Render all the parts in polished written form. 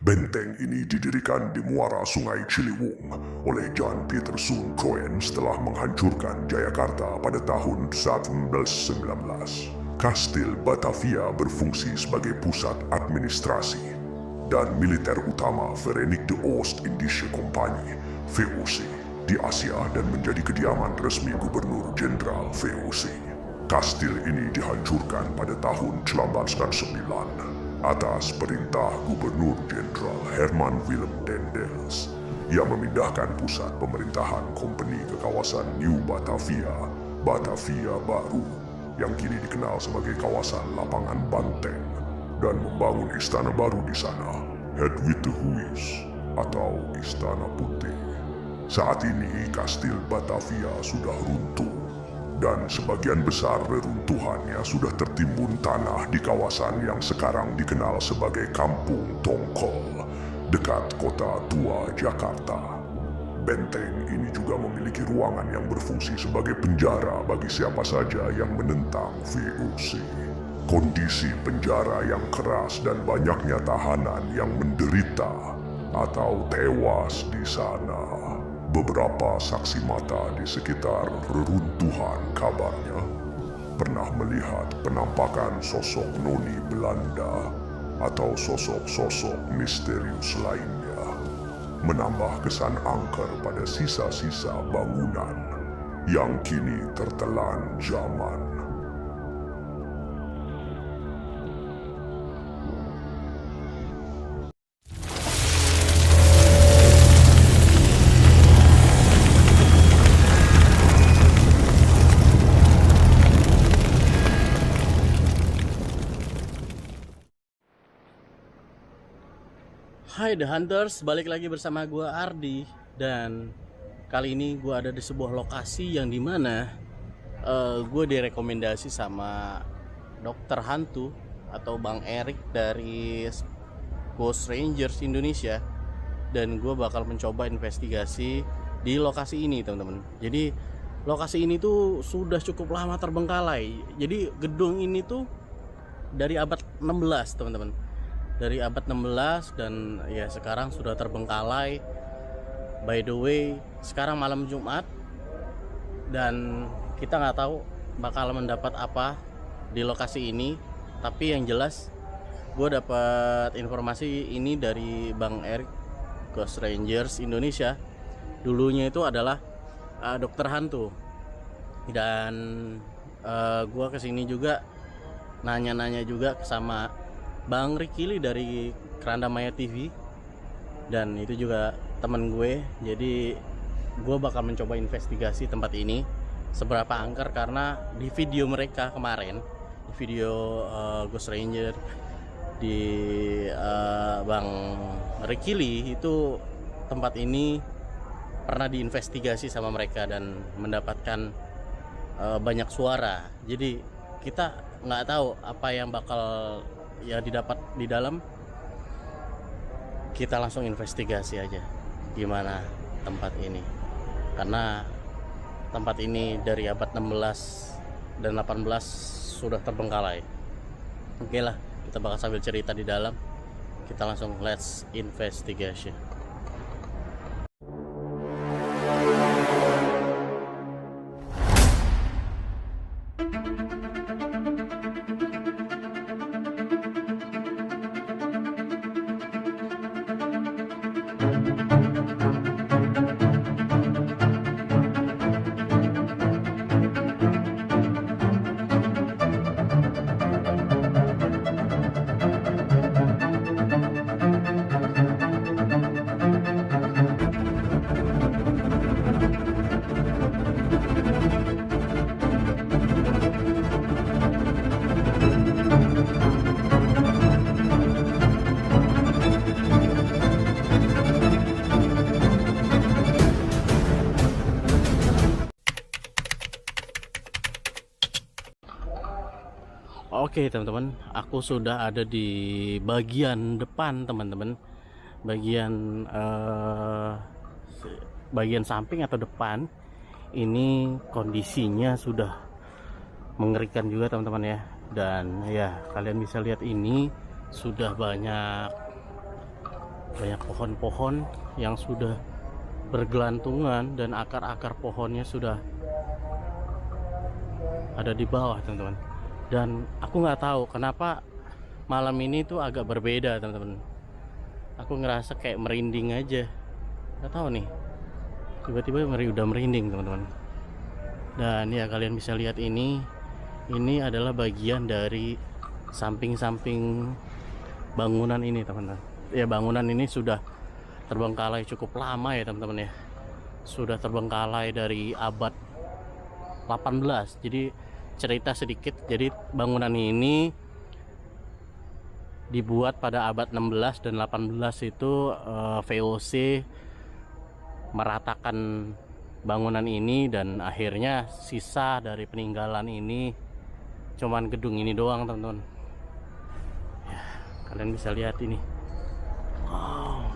Benteng ini didirikan di muara Sungai Ciliwung oleh Jan Pieterszoon Coen setelah menghancurkan Jayakarta pada tahun 1919. Kastil Batavia berfungsi sebagai pusat administrasi dan militer utama Verenigde Oost-Indische Compagnie (VOC) di Asia dan menjadi kediaman resmi Gubernur Jenderal VOC. Kastil ini dihancurkan pada tahun 1909 atas perintah Gubernur Jenderal Herman Willem Dendels yang memindahkan pusat pemerintahan kompeni ke kawasan New Batavia, Batavia Baru, yang kini dikenal sebagai kawasan Lapangan Banteng, dan membangun istana baru di sana, Het Witte Huis atau Istana Putih. Saat ini Kastil Batavia sudah runtuh dan sebagian besar reruntuhannya sudah tertimbun tanah di kawasan yang sekarang dikenal sebagai Kampung Tongkol, dekat kota tua Jakarta. Benteng ini juga memiliki ruangan yang berfungsi sebagai penjara bagi siapa saja yang menentang VOC. Kondisi penjara yang keras dan banyaknya tahanan yang menderita atau tewas di sana. Beberapa saksi mata di sekitar reruntuhan kabarnya pernah melihat penampakan sosok noni Belanda atau sosok-sosok misterius lainnya, menambah kesan angker pada sisa-sisa bangunan yang kini tertelan zaman. Hai The Hunters, balik lagi bersama gue Ardi. Dan kali ini gue ada di sebuah lokasi yang dimana gue direkomendasi sama dokter hantu atau Bang Erik dari Ghost Rangers Indonesia. Dan gue bakal mencoba investigasi di lokasi ini, teman-teman. Jadi lokasi ini tuh sudah cukup lama terbengkalai. Jadi gedung ini tuh dari abad 16, teman-teman, dari abad 16, dan ya sekarang sudah terbengkalai. By the way, sekarang malam Jumat dan kita nggak tahu bakal mendapat apa di lokasi ini. Tapi yang jelas gue dapat informasi ini dari Bang Erik, Ghost Rangers Indonesia. Dulunya itu adalah dokter hantu. Dan gue kesini juga nanya-nanya juga sama Bang Rikili dari Keranda Maya TV, dan itu juga temen gue. Jadi gue bakal mencoba investigasi tempat ini seberapa angker, karena di video mereka kemarin, di video Ghost Ranger di Bang Rikili, itu tempat ini pernah diinvestigasi sama mereka dan mendapatkan banyak suara. Jadi kita nggak tahu apa yang bakal ya didapat di dalam. Kita langsung investigasi aja gimana tempat ini, karena tempat ini dari abad 16 dan 18 sudah terbengkalai. Oke lah, kita bakal sambil cerita di dalam. Kita langsung let's investigation. Oke teman-teman, aku sudah ada di bagian depan, teman-teman. Bagian samping atau depan ini kondisinya sudah mengerikan juga, teman-teman ya. Dan ya kalian bisa lihat ini sudah banyak Banyak pohon-pohon yang sudah bergelantungan dan akar-akar pohonnya sudah ada di bawah, teman-teman. Dan aku nggak tahu kenapa malam ini tuh agak berbeda, teman-teman. Aku ngerasa kayak merinding aja. Nggak tahu nih, tiba-tiba udah merinding, teman-teman. Dan ya kalian bisa lihat ini adalah bagian dari samping-samping bangunan ini, teman-teman. Ya, bangunan ini sudah terbengkalai cukup lama ya, teman-teman ya. Sudah terbengkalai dari abad 18. Jadi cerita sedikit, jadi bangunan ini dibuat pada abad 16 dan 18 itu VOC meratakan bangunan ini, dan akhirnya sisa dari peninggalan ini cuman gedung ini doang, teman-teman. Ya, kalian bisa lihat ini. Wow.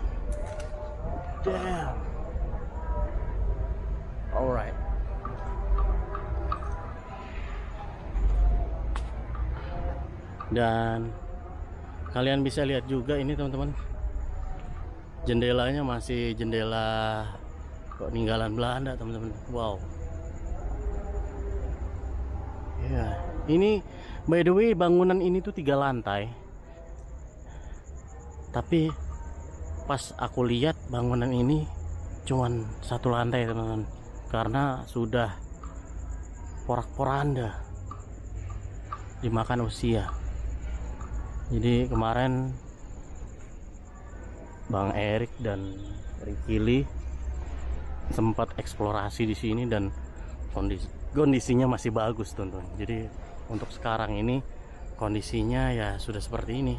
Damn. Alright. Dan kalian bisa lihat juga ini, teman-teman, jendelanya masih jendela peninggalan Belanda, teman-teman. Wow. Ya, ini by the way bangunan ini tuh 3 lantai. Tapi pas aku lihat bangunan ini cuman 1 lantai, teman-teman, karena sudah porak-poranda dimakan usia. Jadi kemarin Bang Erik dan Rikili sempat eksplorasi di sini dan kondisinya masih bagus, teman-teman. Jadi untuk sekarang ini kondisinya ya sudah seperti ini.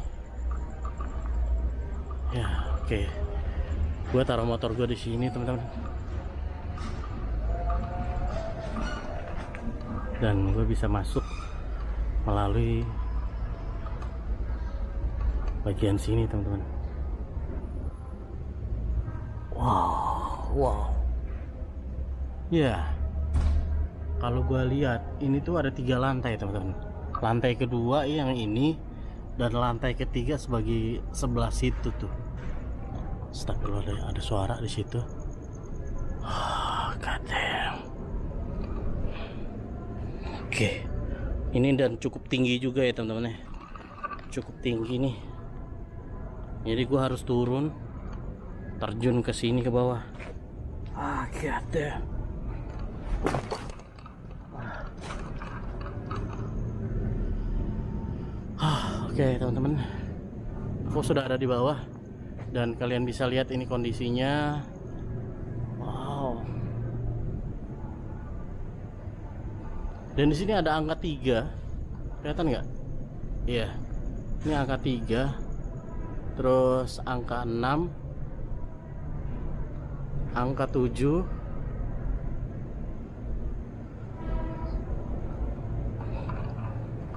Ya, oke. Gua taruh motor gua di sini, teman-teman. Dan gue bisa masuk melalui bagian sini, teman-teman. Wow. Ya, kalau gue lihat ini tuh ada 3 lantai, teman-teman. Lantai kedua yang ini, dan lantai ketiga sebagai sebelah situ tuh. Astagfirullah, ada suara di situ. God damn. Oke, ini dan cukup tinggi juga ya, teman-teman ya. Cukup tinggi nih. Jadi gua harus turun, terjun ke sini ke bawah. God damn. Oke, teman-teman, aku sudah ada di bawah dan kalian bisa lihat ini kondisinya. Wow. Dan di sini ada angka 3, kelihatan nggak? Iya, ini angka 3, terus angka 6, angka 7,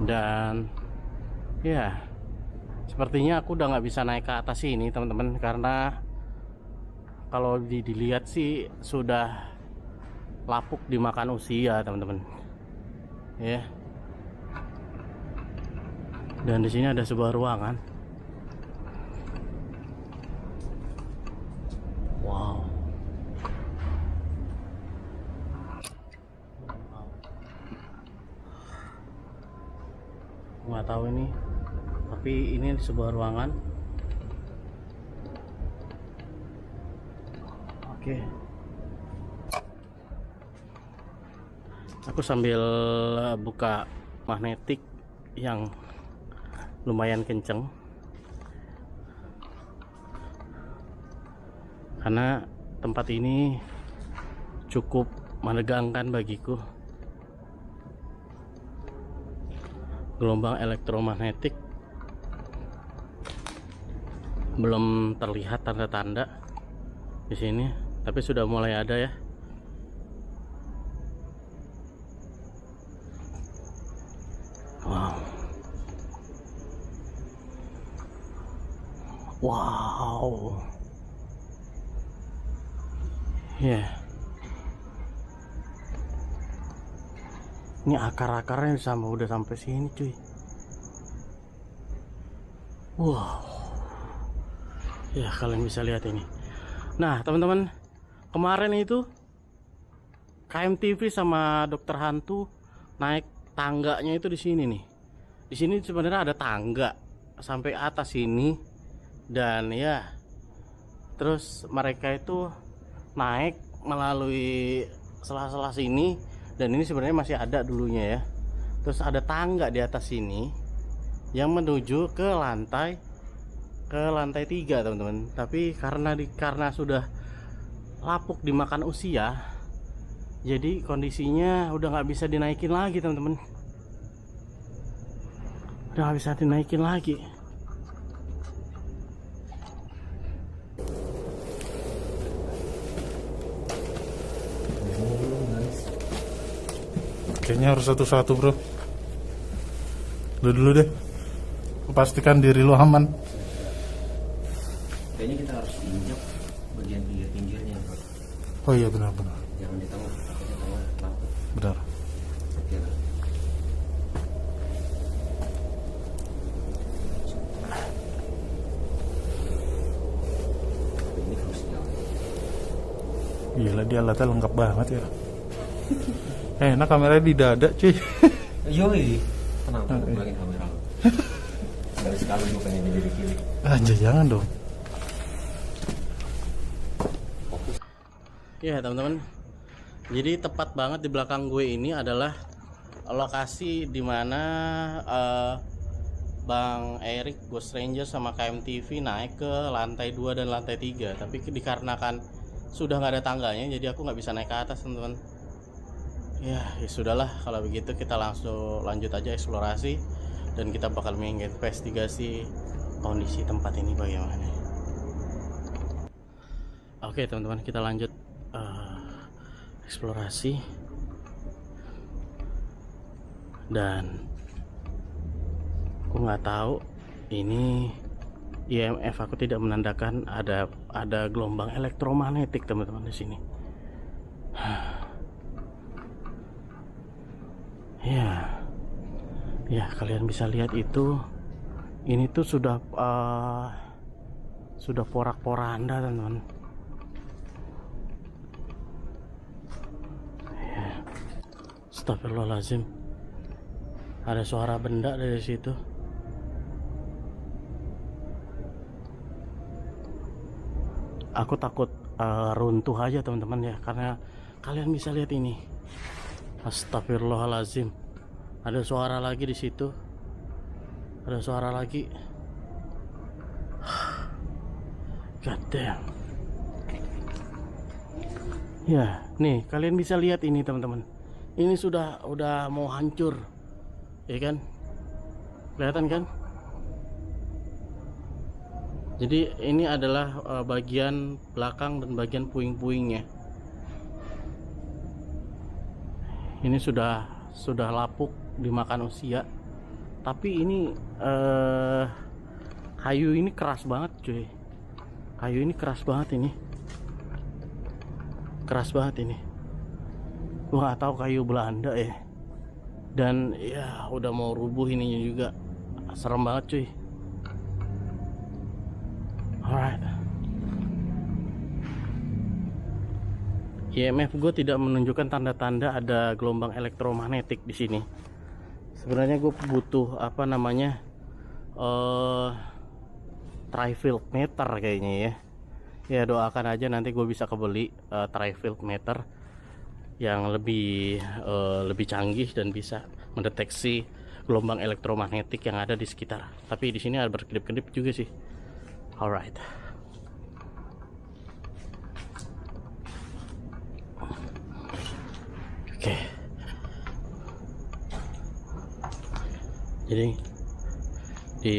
dan ya sepertinya aku udah nggak bisa naik ke atas ini, teman-teman, karena kalau dilihat sih sudah lapuk dimakan usia, teman-teman. Ya. Dan di sini ada sebuah ruangan. Wow. Nggak tahu ini, tapi ini sebuah ruangan. Oke. Aku sambil buka magnetik yang lumayan kenceng, karena tempat ini cukup menegangkan bagiku. Gelombang elektromagnetik belum terlihat tanda-tanda di sini, tapi sudah mulai ada ya. Wow. Ya. Yeah. Ini akar-akarnya udah sampai sini, cuy. Wow. Ya, kalian bisa lihat ini. Nah, teman-teman, kemarin itu KMTV sama Dokter Hantu naik tangganya itu di sini nih. Di sini sebenarnya ada tangga sampai atas sini, dan ya, terus mereka itu naik melalui sela-sela sini, dan ini sebenarnya masih ada dulunya ya. Terus ada tangga di atas sini yang menuju ke lantai 3, teman-teman. Tapi karena sudah lapuk dimakan usia, jadi kondisinya udah nggak bisa dinaikin lagi, teman-teman. Udah nggak bisa dinaikin lagi. Kayaknya harus satu-satu, bro. Lu dulu deh, pastikan diri lu aman. Kayaknya kita harus injak bagian pinggir-pinggirnya, bro. Oh iya, benar-benar. Jangan di tengah, takutnya tengah lapuk. Benar. Oke lah. Ini krusial. Gila, dia alatnya lengkap banget ya. Enak kameranya di dada, cuy. Yoi, tenang, Oke. ulangin kamera lu. Dari sekali gue pengen jadi kiri. Anjay, jangan dong. Ya, teman-teman. Jadi tepat banget di belakang gue ini adalah lokasi dimana Bang Erik, Ghost Ranger sama KMTV naik ke lantai 2 dan lantai 3. Tapi dikarenakan sudah nggak ada tangganya, jadi aku nggak bisa naik ke atas, teman-teman. Ya sudahlah, kalau begitu kita langsung lanjut aja eksplorasi, dan kita bakal menginvestigasi kondisi tempat ini bagaimana. Oke, teman-teman, kita lanjut eksplorasi. Dan aku nggak tahu ini IMF, aku tidak menandakan ada gelombang elektromagnetik, teman-teman, di sini. Ya, kalian bisa lihat itu. Ini tuh sudah porak-poranda, teman-teman. Ya. Astagfirullahaladzim. Ada suara benda dari situ. Aku takut runtuh aja, teman-teman, ya, karena kalian bisa lihat ini. Astagfirullahaladzim. Ada suara lagi di situ. Ada suara lagi. God damn. Ya, nih kalian bisa lihat ini, teman-teman. Ini udah mau hancur, ya kan? Kelihatan kan? Jadi ini adalah bagian belakang dan bagian puing-puingnya. Ini sudah lapuk dimakan usia. Tapi ini kayu ini keras banget, cuy. Kayu ini keras banget ini. Keras banget ini. Gua nggak tahu kayu Belanda ya. Dan ya udah mau rubuh ininya juga. Serem banget, cuy. Alright. IMF gue tidak menunjukkan tanda-tanda ada gelombang elektromagnetik di sini. Sebenarnya gue butuh apa namanya trifield meter kayaknya ya. Ya doakan aja nanti gue bisa kebeli trifield meter yang lebih canggih dan bisa mendeteksi gelombang elektromagnetik yang ada di sekitar. Tapi di sini ada berkedip-kedip juga sih. Alright. Oke. Jadi di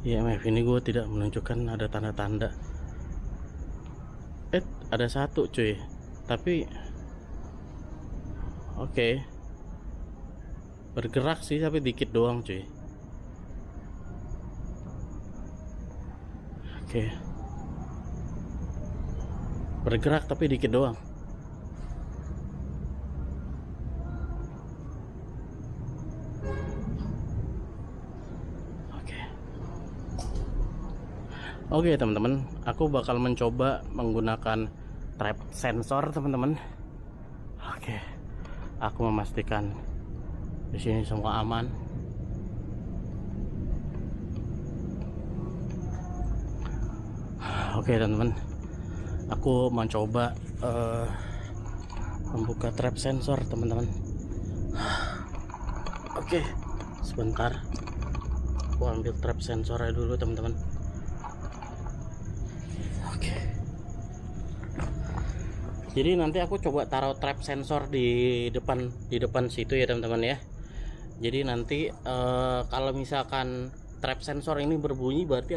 IMF ini gue tidak menunjukkan ada tanda-tanda. Ada satu, cuy. Tapi oke. Bergerak sih tapi dikit doang, cuy. Oke. Bergerak tapi dikit doang. Oke. Oke teman-teman, aku bakal mencoba menggunakan trap sensor teman-teman. Oke, aku memastikan di sini semua aman. Oke teman-teman, aku mencoba membuka trap sensor teman-teman. Oke, sebentar, aku ambil trap sensornya dulu teman-teman. Oke, jadi nanti aku coba taruh trap sensor di depan situ ya teman-teman ya. Jadi nanti kalau misalkan trap sensor ini berbunyi, berarti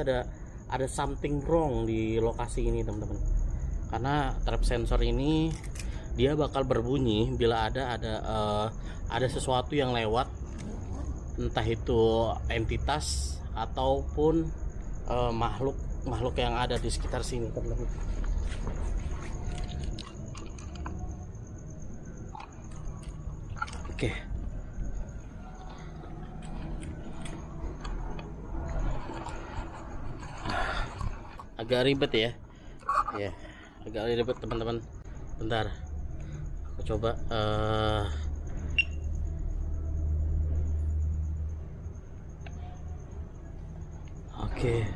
ada something wrong di lokasi ini teman-teman. Karena trap sensor ini dia bakal berbunyi bila ada sesuatu yang lewat, entah itu entitas ataupun makhluk yang ada di sekitar sini teman-teman. Oke. Agak ribet ya. Ya, agak ribet teman-teman. Bentar. Aku coba Oke.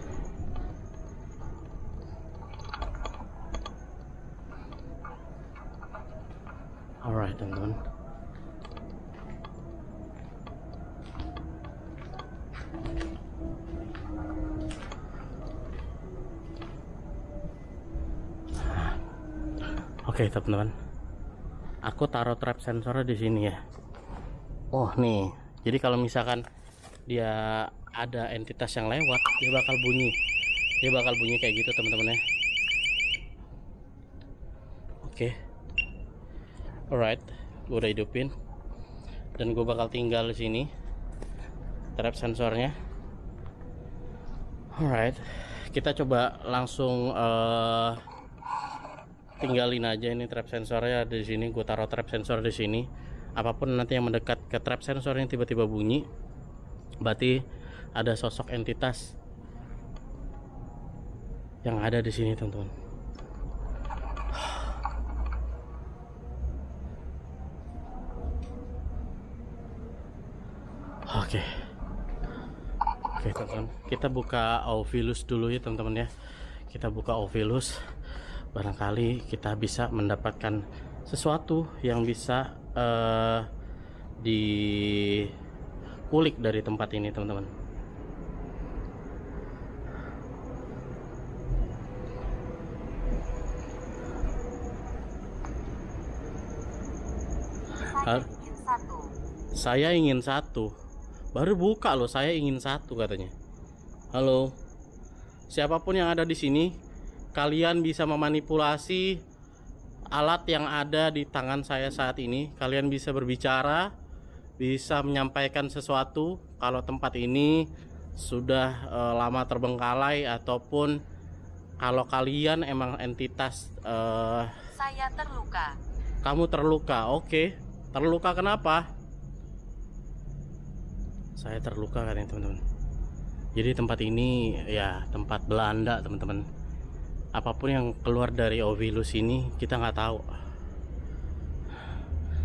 Alright teman-teman. Oke teman-teman, aku taruh trap sensornya di sini ya. Oh nih, jadi kalau misalkan dia ada entitas yang lewat, dia bakal bunyi kayak gitu teman-teman ya. Oke, alright, gue udah hidupin dan gue bakal tinggal di sini trap sensornya. Alright, kita coba langsung tinggalin aja ini trap sensornya di sini. Gue taruh trap sensor di sini. Apapun nanti yang mendekat ke trap sensor ini tiba-tiba bunyi, berarti ada sosok entitas yang ada di sini teman-teman. Oke, teman-teman, kita buka Ovilus dulu ya teman-teman ya. Kita buka Ovilus, barangkali kita bisa mendapatkan sesuatu yang bisa dikulik dari tempat ini teman-teman. Saya ingin satu. Baru buka loh, saya ingin satu katanya. Halo, siapapun yang ada di sini, kalian bisa memanipulasi alat yang ada di tangan saya saat ini. Kalian bisa berbicara, bisa menyampaikan sesuatu kalau tempat ini sudah lama terbengkalai, ataupun kalau kalian emang entitas. Saya terluka. Kamu terluka, oke. Terluka kenapa? Saya terluka katanya teman-teman. Jadi tempat ini ya tempat Belanda teman-teman. Apapun yang keluar dari Ovilus ini kita nggak tahu.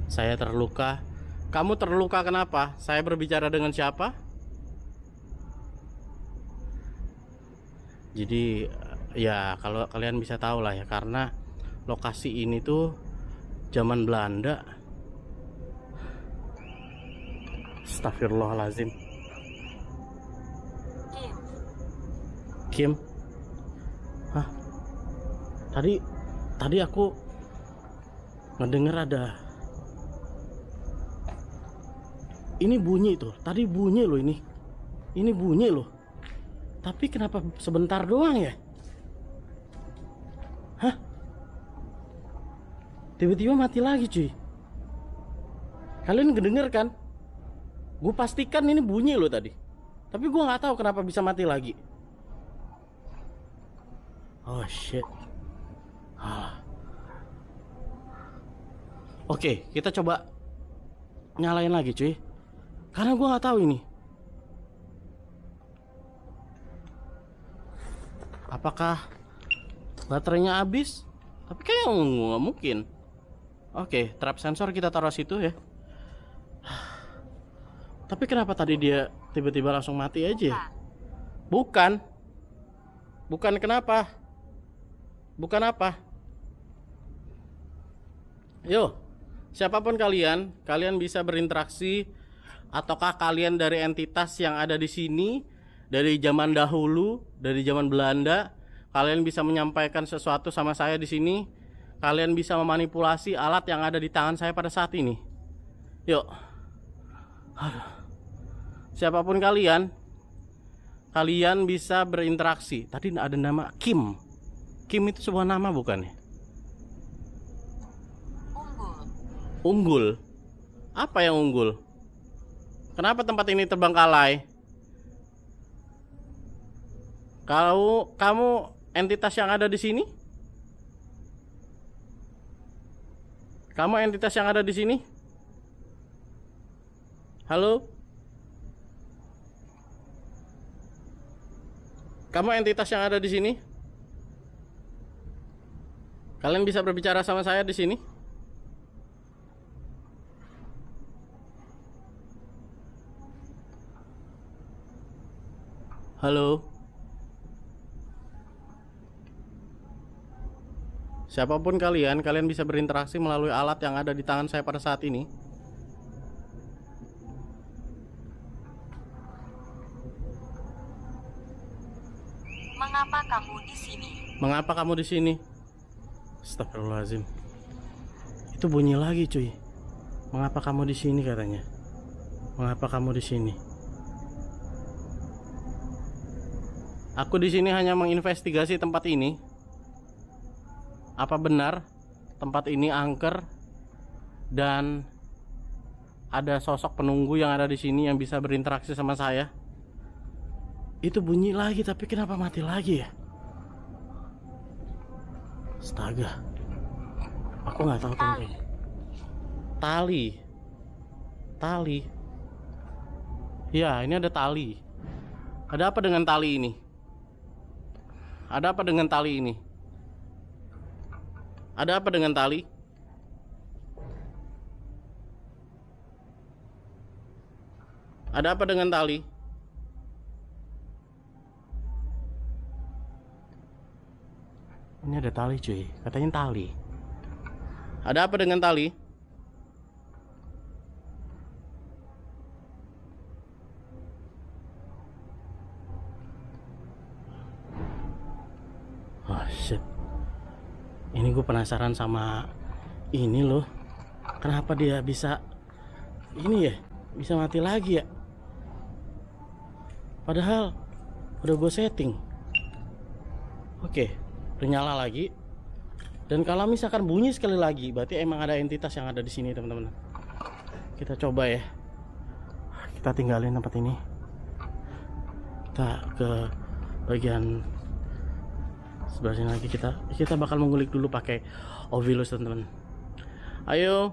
Saya terluka. Kamu terluka kenapa? Saya berbicara dengan siapa? Jadi ya kalau kalian bisa tahu lah ya, karena lokasi ini tuh zaman Belanda. Astagfirullahaladzim. Kim. Hah? Tadi aku ngedenger ada ini bunyi tuh. Tadi bunyi loh ini. Ini bunyi loh. Tapi kenapa sebentar doang ya? Hah? Tiba-tiba mati lagi cuy. Kalian ngedenger kan? Gue pastikan ini bunyi loh tadi. Tapi gue nggak tahu kenapa bisa mati lagi. Oh shit. Oke, kita coba nyalain lagi cuy. Karena gue nggak tahu ini Apakah baterainya habis? Tapi kayaknya nggak mungkin. Oke, trap sensor kita taruh situ ya. Tapi kenapa tadi dia tiba-tiba langsung mati aja? Bukan. Bukan kenapa? Bukan apa? Yo, siapapun kalian, kalian bisa berinteraksi ataukah kalian dari entitas yang ada di sini dari zaman dahulu, dari zaman Belanda, kalian bisa menyampaikan sesuatu sama saya di sini. Kalian bisa memanipulasi alat yang ada di tangan saya pada saat ini. Yuk. Aduh. Siapapun kalian, kalian bisa berinteraksi. Tadi ada nama Kim. Kim itu sebuah nama bukan ya? Unggul. Apa yang unggul? Kenapa tempat ini terbengkalai? Kalau kamu entitas yang ada di sini? Kamu entitas yang ada di sini? Halo? Kamu entitas yang ada di sini? Kalian bisa berbicara sama saya di sini? Halo? Siapapun kalian, kalian bisa berinteraksi melalui alat yang ada di tangan saya pada saat ini. Mengapa kamu di sini? Mengapa kamu di sini? Astagfirullahaladzim. Itu bunyi lagi, cuy. Mengapa kamu di sini katanya? Mengapa kamu di sini? Aku di sini hanya menginvestigasi tempat ini. Apa benar tempat ini angker dan ada sosok penunggu yang ada di sini yang bisa berinteraksi sama saya? Itu bunyi lagi, tapi kenapa mati lagi ya? Astaga. Aku nggak tahu Tali. Tali. Tali. Ya, ini ada tali. Ada apa dengan tali ini? Ada apa dengan tali ini? Ada apa dengan tali? Ada apa dengan tali? Ini ada tali, cuy. Katanya tali. Ada apa dengan tali? Oh shit. Ini gue penasaran sama ini loh. Kenapa dia bisa ini ya? Bisa mati lagi ya? Padahal udah gue setting. Oke, bernyala lagi. Dan kalau misalkan bunyi sekali lagi, berarti emang ada entitas yang ada di sini, teman-teman. Kita coba ya. Kita tinggalin tempat ini. Kita ke bagian sebelah sini lagi. Kita bakal mengulik dulu pakai Ovilus, teman-teman. Ayo,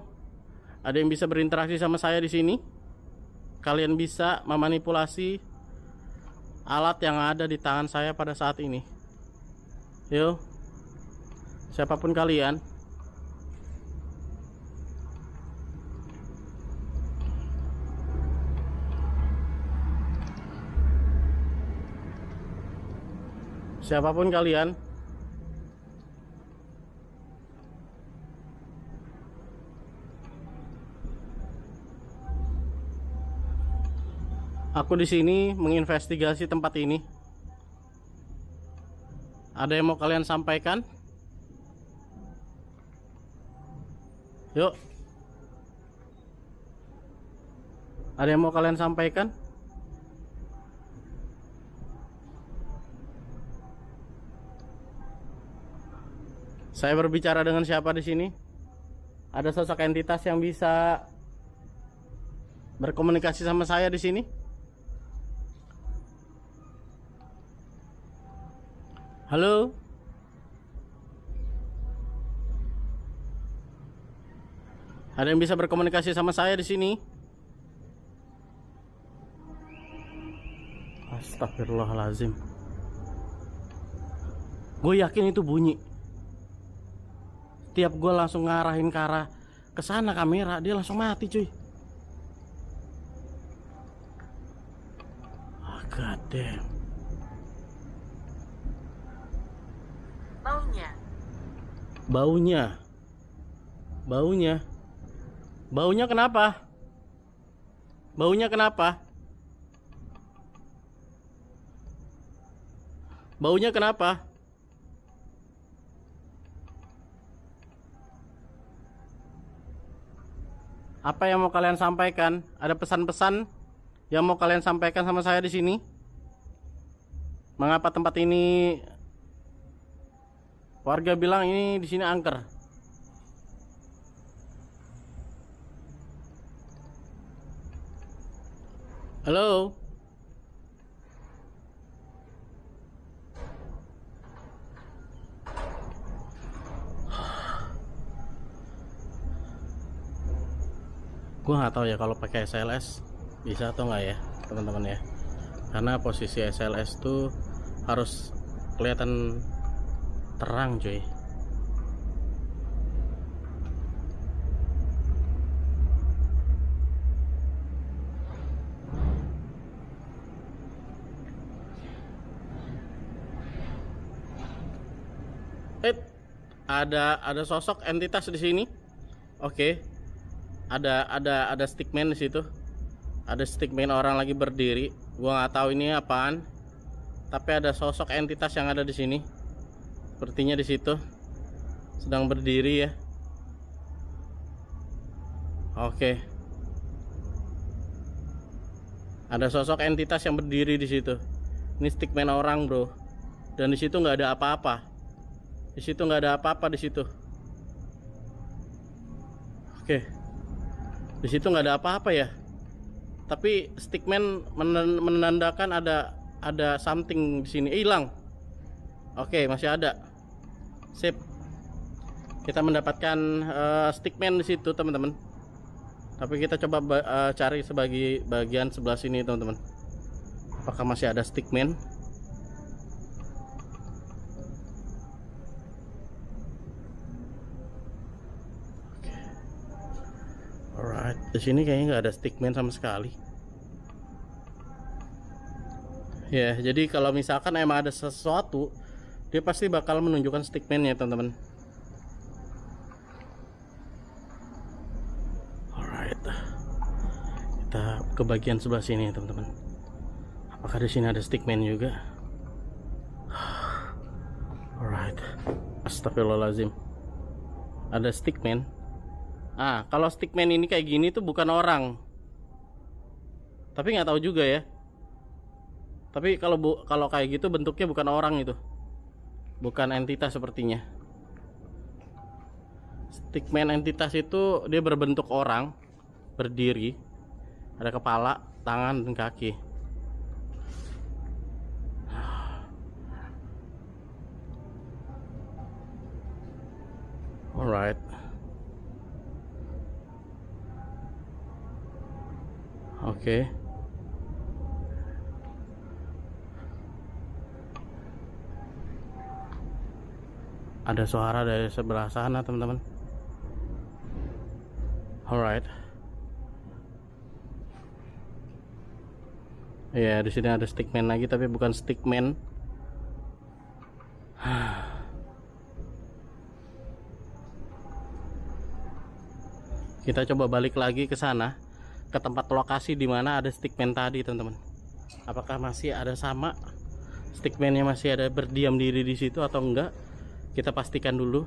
ada yang bisa berinteraksi sama saya di sini? Kalian bisa memanipulasi alat yang ada di tangan saya pada saat ini. Yo, siapapun kalian. Siapapun kalian. Aku di sini menginvestigasi tempat ini. Ada yang mau kalian sampaikan? Yuk. Ada yang mau kalian sampaikan? Saya berbicara dengan siapa di sini? Ada sosok entitas yang bisa berkomunikasi sama saya di sini? Halo? Ada yang bisa berkomunikasi sama saya di sini? Astagfirullahalazim. Gue yakin itu bunyi. Tiap gue langsung ngarahin ke arah ke sana kamera, dia langsung mati cuy. Ah, god damn. Baunya. Baunya kenapa? Baunya kenapa? Baunya kenapa? Apa yang mau kalian sampaikan? Ada pesan-pesan yang mau kalian sampaikan sama saya di sini? Mengapa tempat ini warga bilang ini di sini angker? Halo? Gue nggak tahu ya kalau pakai SLS bisa atau nggak ya teman-teman ya, karena posisi SLS tuh harus kelihatan terang cuy. Ada sosok entitas di sini. Oke. Ada stickman di situ. Ada stickman orang lagi berdiri. Gua nggak tahu ini apaan. Tapi ada sosok entitas yang ada di sini. Sepertinya di situ sedang berdiri ya. Oke. Ada sosok entitas yang berdiri di situ. Ini stickman orang, bro. Dan di situ nggak ada apa-apa. Di situ nggak ada apa-apa di situ. Oke. Di situ nggak ada apa-apa ya. Tapi stickman menandakan ada something di sini. Hilang. Oke, masih ada. Sip. Kita mendapatkan stickman di situ, teman-teman. Tapi kita coba cari sebagai bagian sebelah sini, teman-teman. Apakah masih ada stickman? Alright, di sini kayaknya nggak ada stickman sama sekali. Ya, jadi kalau misalkan emang ada sesuatu, dia pasti bakal menunjukkan stickman ya, teman-teman. Alright, kita ke bagian sebelah sini, teman-teman. Apakah di sini ada stickman juga? Alright, astagfirullahaladzim. Ada stickman. Kalau stickman ini kayak gini tuh bukan orang. Tapi nggak tahu juga ya. Tapi kalau kayak gitu bentuknya bukan orang itu. Bukan entitas sepertinya. Stickman entitas itu dia berbentuk orang, berdiri. Ada kepala, tangan, dan kaki. Alright. Oke. Ada suara dari sebelah sana, teman-teman. Alright. Ya, di sini ada stickman lagi, tapi bukan stickman. Kita coba balik lagi ke sana, ke tempat lokasi di mana ada stickman tadi, teman-teman. Apakah masih ada sama stickmannya, masih ada berdiam diri di situ atau enggak? Kita pastikan dulu.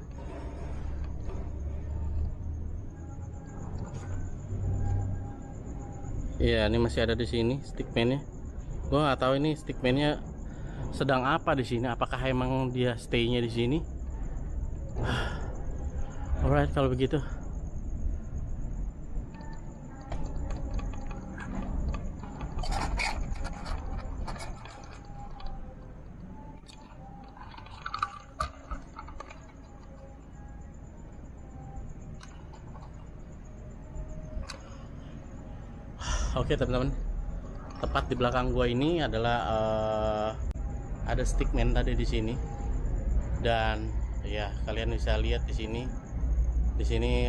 Iya, ini masih ada di sini stickmannya. Gue nggak tahu ini stickmannya sedang apa di sini. Apakah emang dia stay-nya di sini? Alright, kalau begitu. Oke, teman-teman, tepat di belakang gua ini adalah ada stickman tadi di sini. Dan ya kalian bisa lihat di sini. Di sini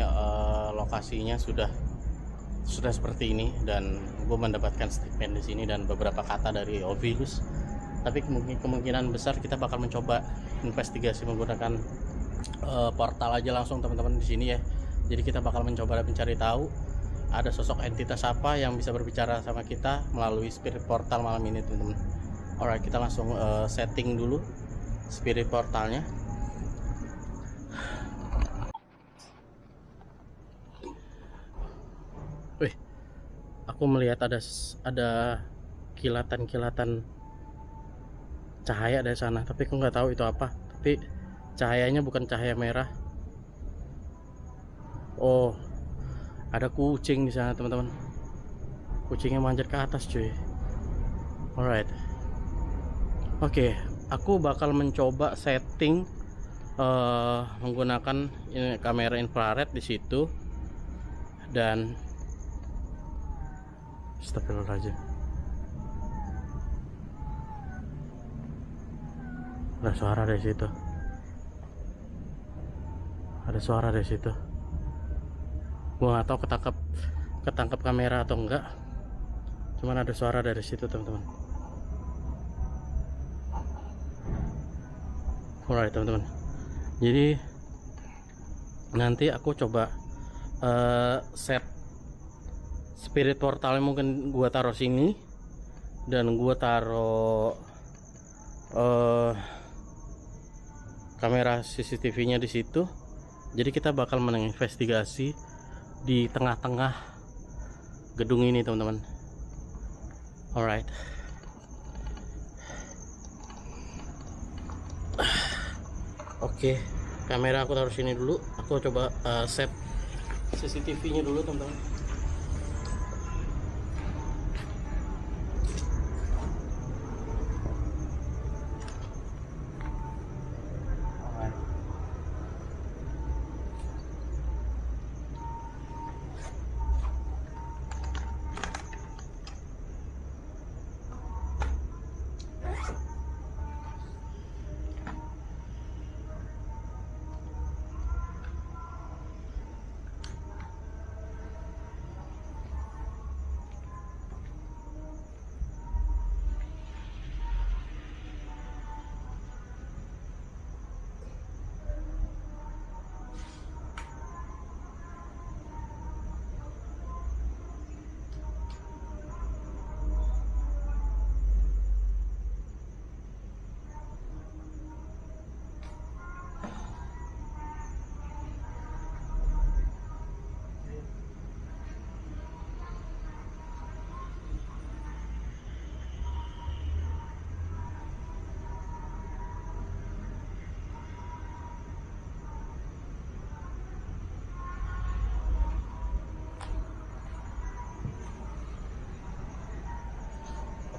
lokasinya sudah seperti ini, dan gue mendapatkan statement di sini dan beberapa kata dari Ovilus. Tapi kemungkinan besar kita bakal mencoba investigasi menggunakan portal aja langsung teman-teman di sini ya. Jadi kita bakal mencoba mencari tahu ada sosok entitas apa yang bisa berbicara sama kita melalui spirit portal malam ini teman-teman. Alright, kita langsung setting dulu spirit portalnya. Wih, aku melihat ada kilatan-kilatan cahaya dari sana, tapi aku nggak tahu itu apa. Tapi cahayanya bukan cahaya merah. Oh, ada kucing di sana teman-teman. Kucingnya manjat ke atas cuy. Alright. Oke, aku bakal mencoba setting menggunakan kamera infrared di situ, dan astagfirullahaladzim, ada suara dari situ. Ada suara dari situ. Gua nggak tahu ketangkap kamera atau enggak. Cuman ada suara dari situ teman-teman. Alright teman-teman. Jadi nanti aku coba set spirit portalnya, mungkin gua taruh sini dan gua taruh kamera CCTV-nya di situ. Jadi kita bakal menginvestigasi di tengah-tengah gedung ini teman-teman. Alright. Oke, kamera aku taruh sini dulu. Aku coba set CCTV-nya dulu teman-teman.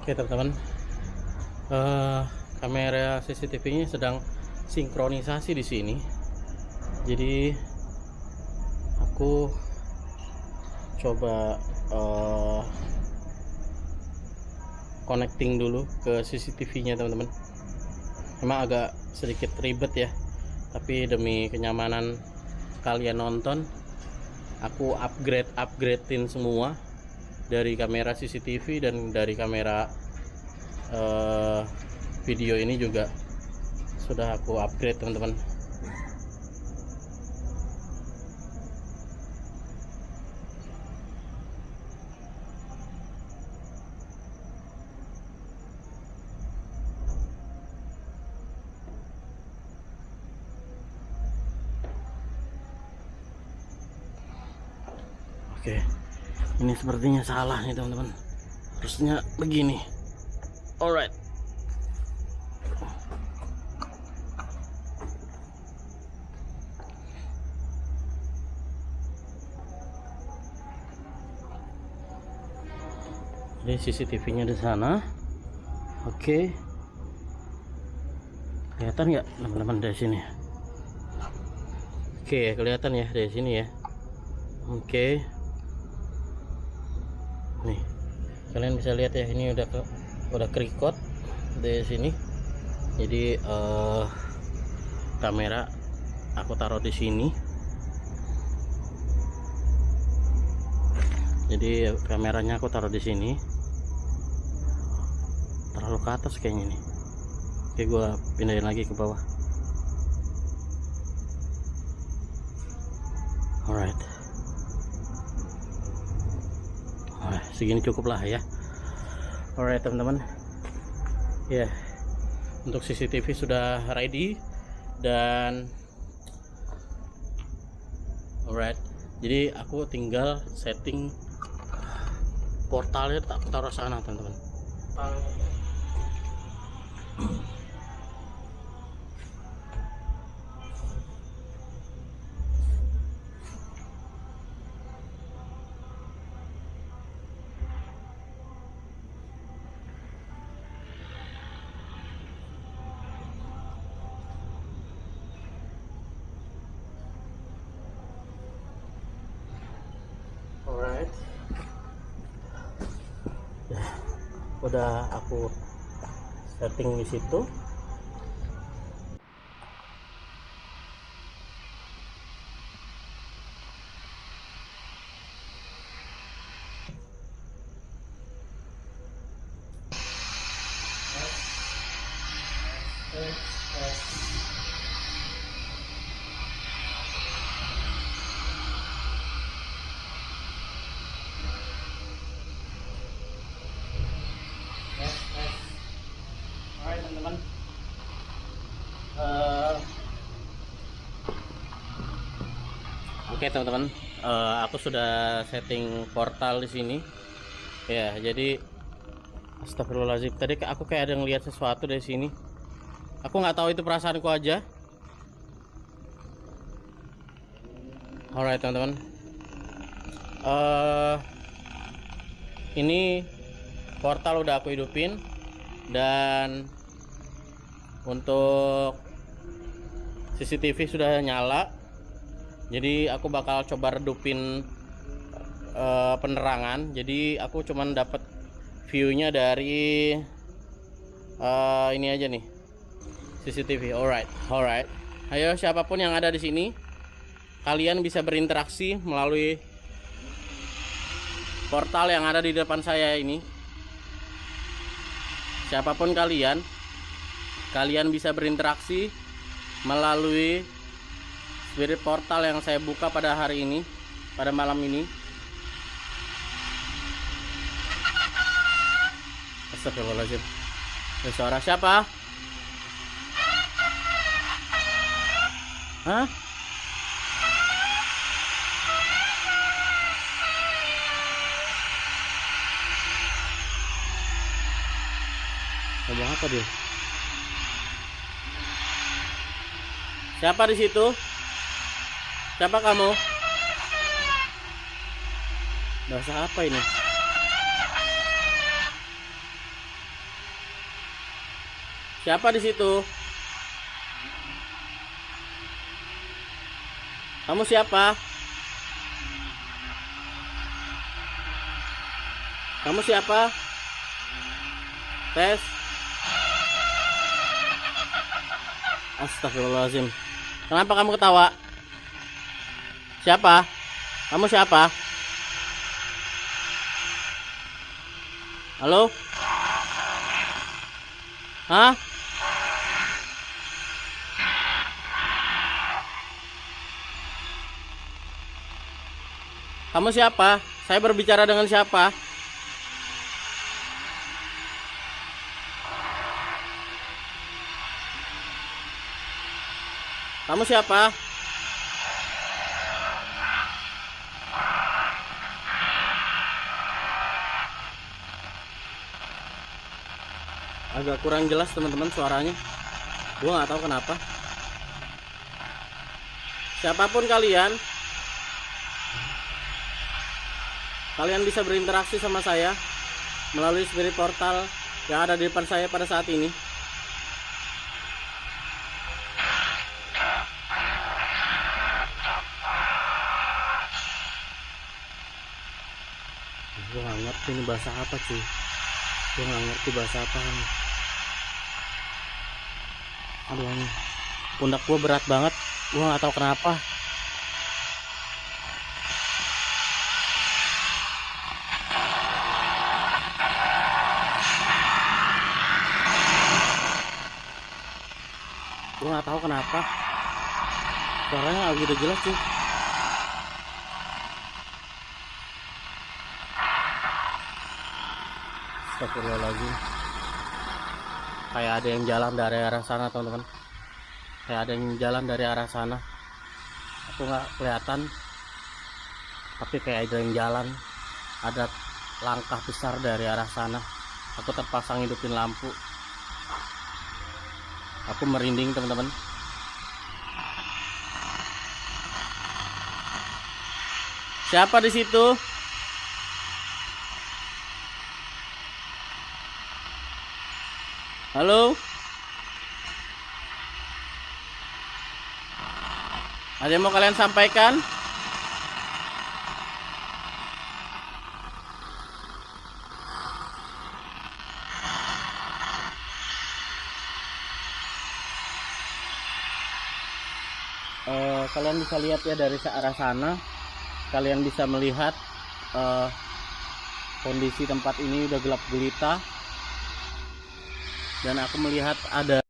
Oke teman-teman, kamera CCTV-nya sedang sinkronisasi di sini. Jadi aku coba connecting dulu ke CCTV-nya teman-teman. Emang agak sedikit ribet ya, tapi demi kenyamanan kalian nonton, aku upgradein semua dari kamera CCTV dan dari kamera video ini juga sudah aku upgrade teman-teman. Oke, ini sepertinya salah nih teman-teman, harusnya begini. Alright. Jadi CCTV-nya di sana. Oke. Kelihatan nggak teman-teman dari sini? Oke, kelihatan ya dari sini ya. Oke. Nih, kalian bisa lihat ya, ini udah record dari sini. Jadi kamera aku taruh di sini. Jadi kameranya aku taruh di sini. Terlalu ke atas kayaknya nih. Oke, gua pindahin lagi ke bawah. Alright. Segini cukup lah ya. Alright teman-teman. Ya, untuk CCTV sudah ready dan alright. Jadi aku tinggal setting portalnya, tak taruh sana teman-teman. Alright. Udah aku setting di situ. Alright teman-teman. Oke teman-teman, aku sudah setting portal di sini. Ya, jadi astagfirullahaladzim, tadi aku kayak ada ngelihat sesuatu dari sini. Aku nggak tahu itu perasaanku aja. Alright teman-teman, ini portal udah aku hidupin dan untuk CCTV sudah nyala. Jadi aku bakal coba redupin penerangan. Jadi aku cuman dapat view-nya dari ini aja nih, CCTV. Alright. Ayo siapapun yang ada di sini, kalian bisa berinteraksi melalui portal yang ada di depan saya ini. Siapapun kalian bisa berinteraksi melalui spirit portal yang saya buka pada hari ini, pada malam ini. Astagfirullahaladzim. Ada suara siapa? Hah? Ngomong apa dia? Siapa di situ? Siapa kamu? Bahasa apa ini? Siapa di situ? Kamu siapa? Kamu siapa? Tes. Astagfirullahaladzim. Kenapa kamu ketawa? Siapa? Kamu siapa? Halo? Hah? Kamu siapa? Saya berbicara dengan siapa? Kamu siapa? Agak kurang jelas teman-teman suaranya. Gua nggak tahu kenapa. Siapapun kalian bisa berinteraksi sama saya melalui spirit portal yang ada di depan saya pada saat ini. Gue gak ngerti ini bahasa apa cuy. Gue gak ngerti bahasa apa nih. Aduh ini. Pundak gue berat banget, gue nggak tahu kenapa. Gue nggak tahu kenapa. Suaranya nggak gitu jelas sih. Astagfirullahaladzim. Kayak ada yang jalan dari arah sana, teman-teman. Kayak ada yang jalan dari arah sana. Aku nggak kelihatan, tapi kayak ada yang jalan. Ada langkah besar dari arah sana. Aku terpaksa hidupin lampu. Aku merinding, teman-teman. Siapa di situ? Halo? Ada yang mau kalian sampaikan? Kalian bisa lihat ya dari arah sana. Kalian bisa melihat kondisi tempat ini udah gelap gulita. Dan aku melihat ada,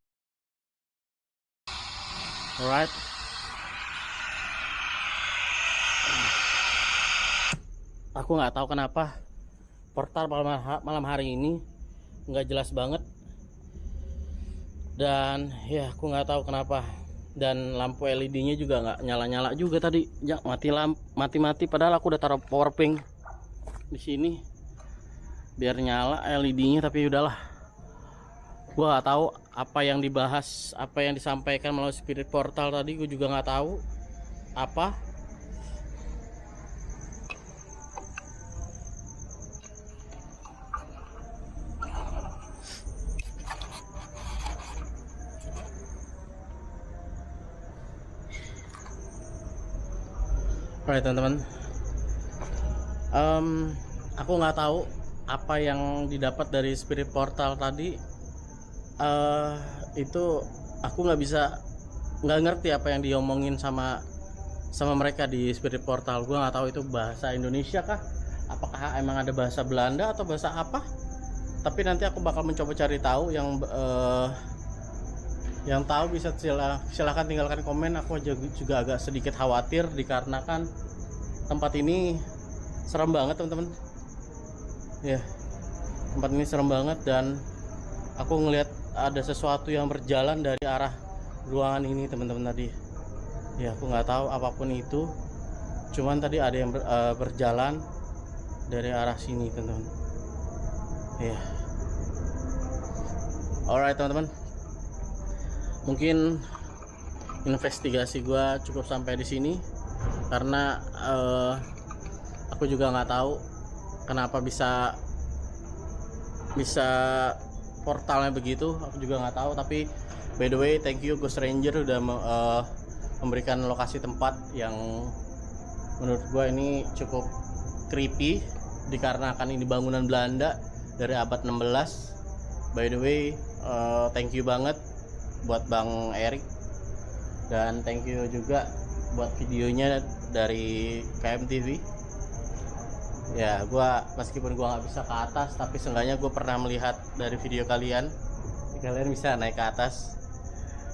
alright, aku nggak tahu kenapa portal malam hari ini nggak jelas banget, dan ya aku nggak tahu kenapa. Dan lampu LED-nya juga nggak nyala-nyala juga tadi, ya, mati-mati. Padahal aku udah taruh power bank di sini biar nyala LED-nya, tapi udahlah. Gua nggak tahu apa yang dibahas, apa yang disampaikan melalui spirit portal tadi. Gue juga nggak tahu apa. Alright teman-teman, aku nggak tahu apa yang didapat dari spirit portal tadi. Itu aku nggak ngerti apa yang diomongin sama mereka di spirit portal. Gue nggak tahu itu bahasa Indonesia kah, apakah emang ada bahasa Belanda atau bahasa apa. Tapi nanti aku bakal mencoba cari tahu. Yang tahu bisa silahkan tinggalkan komen. Aku juga agak sedikit khawatir dikarenakan tempat ini serem banget teman-teman. Ya, tempat ini serem banget, dan aku ngelihat ada sesuatu yang berjalan dari arah ruangan ini teman-teman tadi. Ya, aku nggak tahu apapun itu. Cuman tadi ada yang berjalan dari arah sini teman-teman. Ya. Alright teman-teman. Mungkin investigasi gua cukup sampai di sini, karena aku juga nggak tahu kenapa bisa portalnya begitu. Aku juga nggak tahu. Tapi by the way, thank you Ghost Ranger udah memberikan lokasi tempat yang menurut gua ini cukup creepy, dikarenakan ini bangunan Belanda dari abad 16. By the way, thank you banget buat Bang Erik, dan thank you juga buat videonya dari KMTV. Ya, meskipun gua nggak bisa ke atas, tapi seenggaknya gue pernah melihat dari video kalian bisa naik ke atas.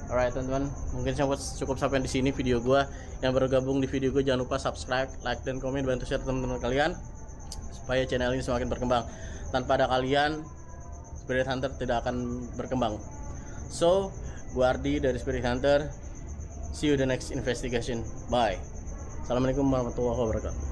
Alright teman-teman, mungkin cukup sampai di sini video gua. Yang baru gabung di video gue, jangan lupa subscribe, like, dan komen, bantu share teman-teman kalian supaya channel ini semakin berkembang. Tanpa ada kalian, Spirit Hunter tidak akan berkembang. So, gua Ardi dari Spirit Hunter. See you the next investigation. Bye. Assalamualaikum warahmatullahi wabarakatuh.